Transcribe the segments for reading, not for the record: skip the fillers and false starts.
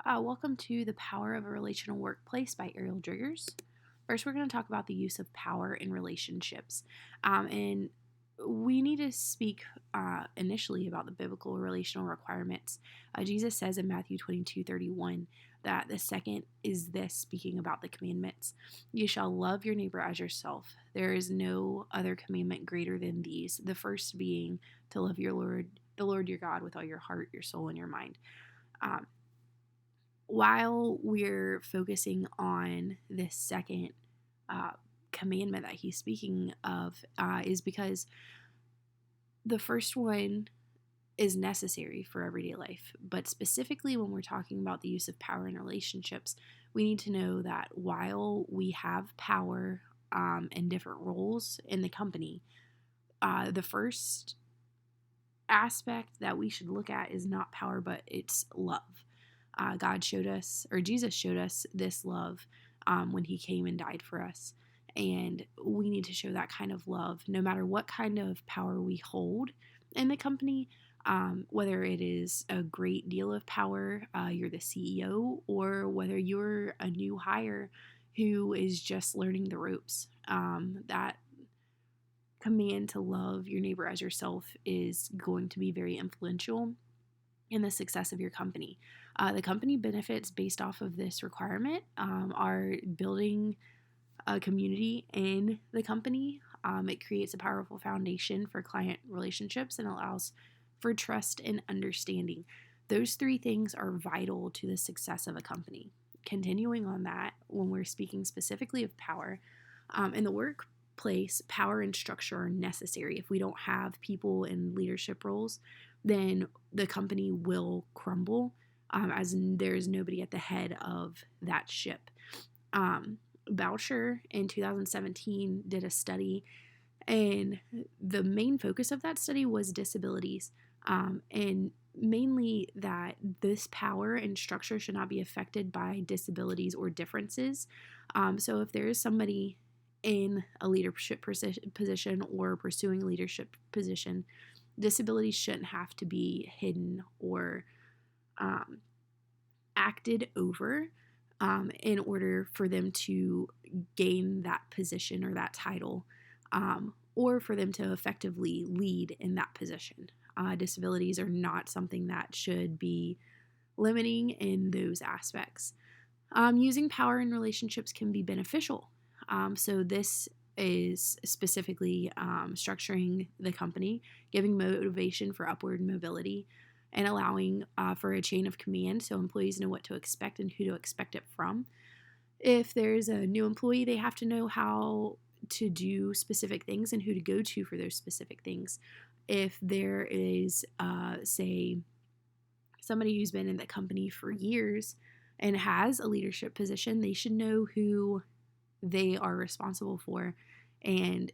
Welcome to The Power of a Relational Workplace by Ariel Driggers. First, we're going to talk about the use of power in relationships. And we need to speak initially about the biblical relational requirements. Jesus says in Matthew 22:31 that the second is this, speaking about the commandments. You shall love your neighbor as yourself. There is no other commandment greater than these. The first being to love the Lord your God, with all your heart, your soul, and your mind. Um, while we're focusing on this second uh, commandment that he's speaking of, is because the first one is necessary for everyday life. But specifically, when we're talking about the use of power in relationships, we need to know that while we have power and different roles in the company, the first aspect that we should look at is not power, but it's love. God showed us, or Jesus showed us, this love when he came and died for us. And we need to show that kind of love no matter what kind of power we hold in the company, whether it is a great deal of power, you're the CEO, or whether you're a new hire who is just learning the ropes. That command to love your neighbor as yourself is going to be very influential in the success of your company. The company benefits based off of this requirement are building a community in the company. It creates a powerful foundation for client relationships and allows for trust and understanding. Those three things are vital to the success of a company. Continuing on that, when we're speaking specifically of power, in the workplace, power and structure are necessary. If we don't have people in leadership roles, then the company will crumble, as there's nobody at the head of that ship. Boucher in 2017 did a study, and the main focus of that study was disabilities, and mainly that this power and structure should not be affected by disabilities or differences. So if there is somebody in a leadership position or pursuing a leadership position, disabilities shouldn't have to be hidden or acted over in order for them to gain that position or that title, or for them to effectively lead in that position. Disabilities are not something that should be limiting in those aspects. Using power in relationships can be beneficial. So this is specifically structuring the company, giving motivation for upward mobility, and allowing for a chain of command so employees know what to expect and who to expect it from. If there's a new employee, they have to know how to do specific things and who to go to for those specific things. If there is, say, somebody who's been in the company for years and has a leadership position, they should know who they are responsible for and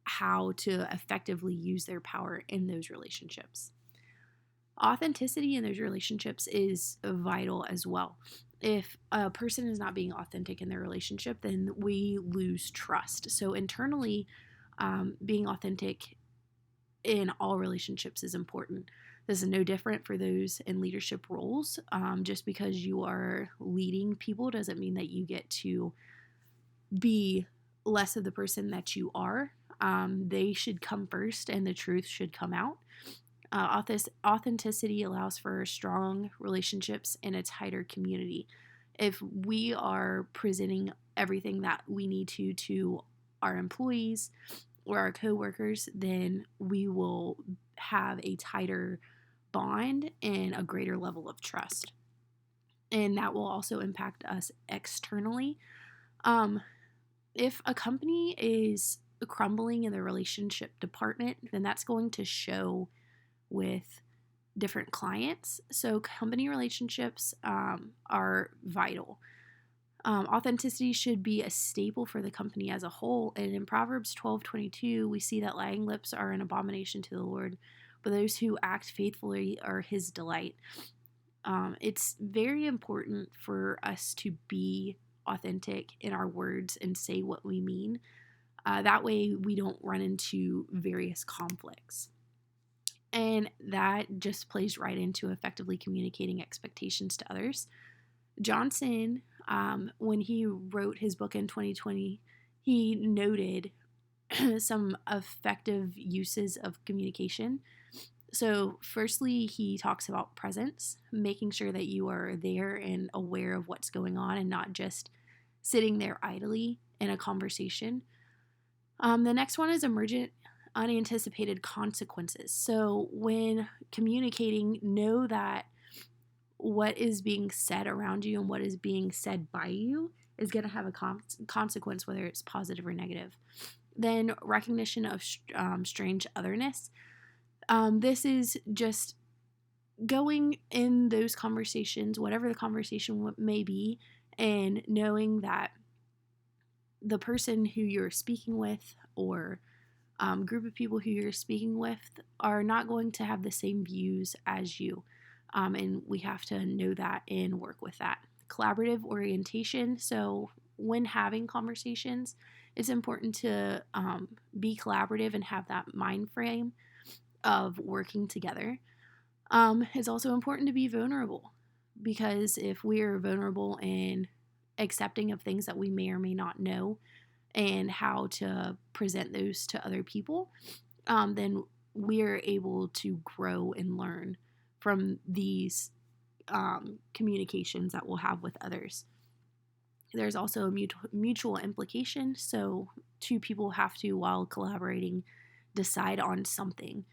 how to effectively use their power in those relationships. Authenticity in those relationships is vital as well. If a person is not being authentic in their relationship, then we lose trust. So internally, being authentic in all relationships is important. This is no different for those in leadership roles. Just because you are leading people doesn't mean that you get to be less of the person that you are. They should come first and the truth should come out. Authenticity allows for strong relationships in a tighter community. If we are presenting everything that we need to our employees or our coworkers, then we will have a tighter bond and a greater level of trust. And that will also impact us externally. If a company is crumbling in the relationship department, then that's going to show with different clients. So company relationships are vital. Authenticity should be a staple for the company as a whole. And in Proverbs 12:22, we see that lying lips are an abomination to the Lord, but those who act faithfully are his delight. It's very important for us to be authentic in our words and say what we mean. That way we don't run into various conflicts. And that just plays right into effectively communicating expectations to others. Johnson, when he wrote his book in 2020, he noted some effective uses of communication. So, firstly, he talks about presence, making sure that you are there and aware of what's going on and not just sitting there idly in a conversation. The next one is emergent unanticipated consequences. So, when communicating, know that what is being said around you and what is being said by you is going to have a consequence, whether it's positive or negative. Then, recognition of strange otherness. This is just going in those conversations, whatever the conversation may be, and knowing that the person who you're speaking with or group of people who you're speaking with are not going to have the same views as you. And we have to know that and work with that. Collaborative orientation. So, when having conversations, it's important to be collaborative and have that mind frame of working together. It's also important to be vulnerable, because if we're vulnerable and accepting of things that we may or may not know and how to present those to other people, then we're able to grow and learn from these communications that we'll have with others. There's also a mutual implication. So, two people have to, while collaborating, decide on something.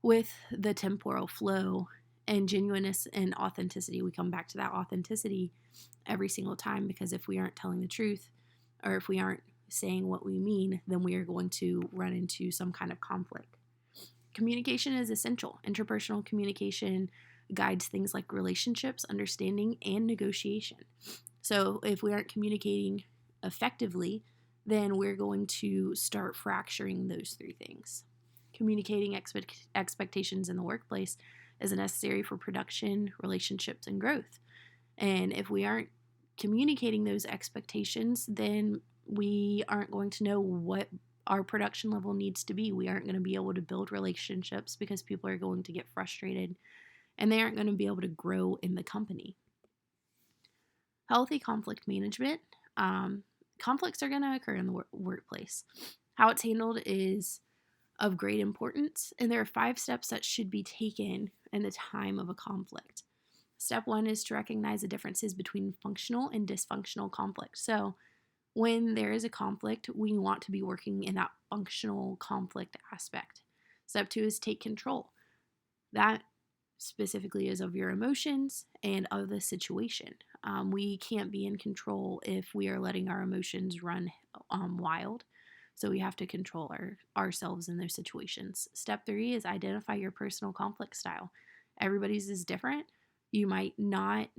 With the temporal flow and genuineness and authenticity, we come back to that authenticity every single time, because if we aren't telling the truth or if we aren't saying what we mean, then we are going to run into some kind of conflict. Communication is essential. Interpersonal communication guides things like relationships, understanding, and negotiation. So if we aren't communicating effectively, then we're going to start fracturing those three things. Communicating expectations in the workplace is necessary for production, relationships, and growth. And if we aren't communicating those expectations, then we aren't going to know what our production level needs to be. We aren't going to be able to build relationships because people are going to get frustrated and they aren't going to be able to grow in the company. Healthy conflict management. Conflicts are going to occur in the workplace. How it's handled is of great importance, and there are 5 steps that should be taken in the time of a conflict. Step 1 is to recognize the differences between functional and dysfunctional conflict. So, when there is a conflict, we want to be working in that functional conflict aspect. Step 2 is take control. That specifically is of your emotions and of the situation. We can't be in control if we are letting our emotions run wild. So we have to control ourselves in those situations. Step 3 is identify your personal conflict style. Everybody's is different. You might not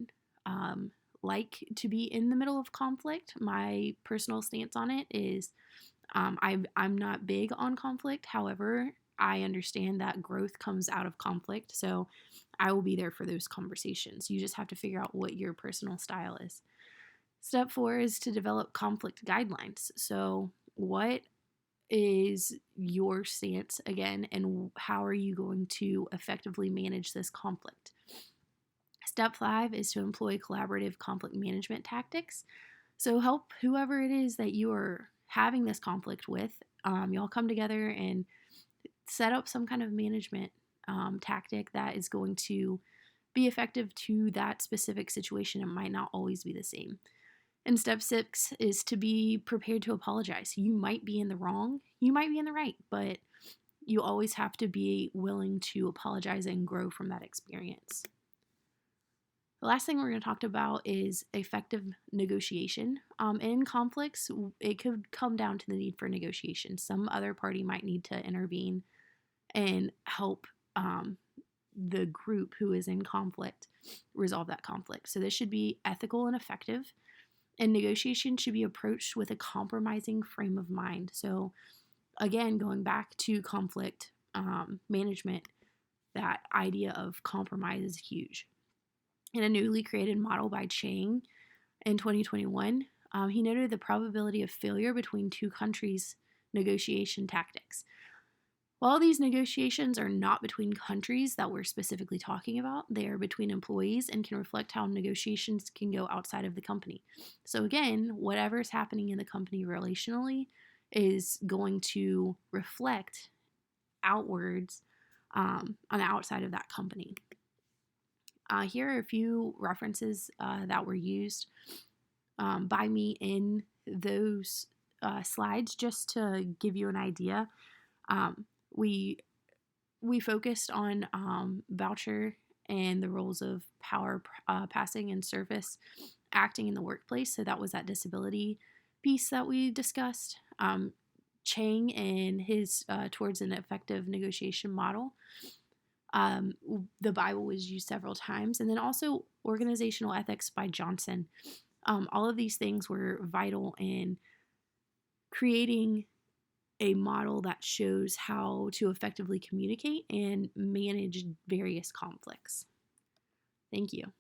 like to be in the middle of conflict. My personal stance on it is I'm not big on conflict. However, I understand that growth comes out of conflict. So I will be there for those conversations. You just have to figure out what your personal style is. Step 4 is to develop conflict guidelines. So what is your stance again, and how are you going to effectively manage this conflict? Step 5 is to employ collaborative conflict management tactics. So help whoever it is that you are having this conflict with. Y'all come together and set up some kind of management tactic that is going to be effective to that specific situation. It might not always be the same. And step 6 is to be prepared to apologize. You might be in the wrong, you might be in the right, but you always have to be willing to apologize and grow from that experience. The last thing we're going to talk about is effective negotiation. In conflicts, it could come down to the need for negotiation. Some other party might need to intervene and help the group who is in conflict resolve that conflict. So this should be ethical and effective. And negotiation should be approached with a compromising frame of mind. So, again, going back to conflict management, that idea of compromise is huge. In a newly created model by Chang in 2021, he noted the probability of failure between two countries' negotiation tactics. While these negotiations are not between countries that we're specifically talking about, they are between employees and can reflect how negotiations can go outside of the company. So, again, whatever's happening in the company relationally is going to reflect outwards on the outside of that company. Here are a few references that were used by me in those slides just to give you an idea. We we focused on Boucher and the roles of power passing and service acting in the workplace. So that was that disability piece that we discussed. Chang and his towards an effective negotiation model. The Bible was used several times, and then also organizational ethics by Johnson. All of these things were vital in creating a model that shows how to effectively communicate and manage various conflicts. Thank you.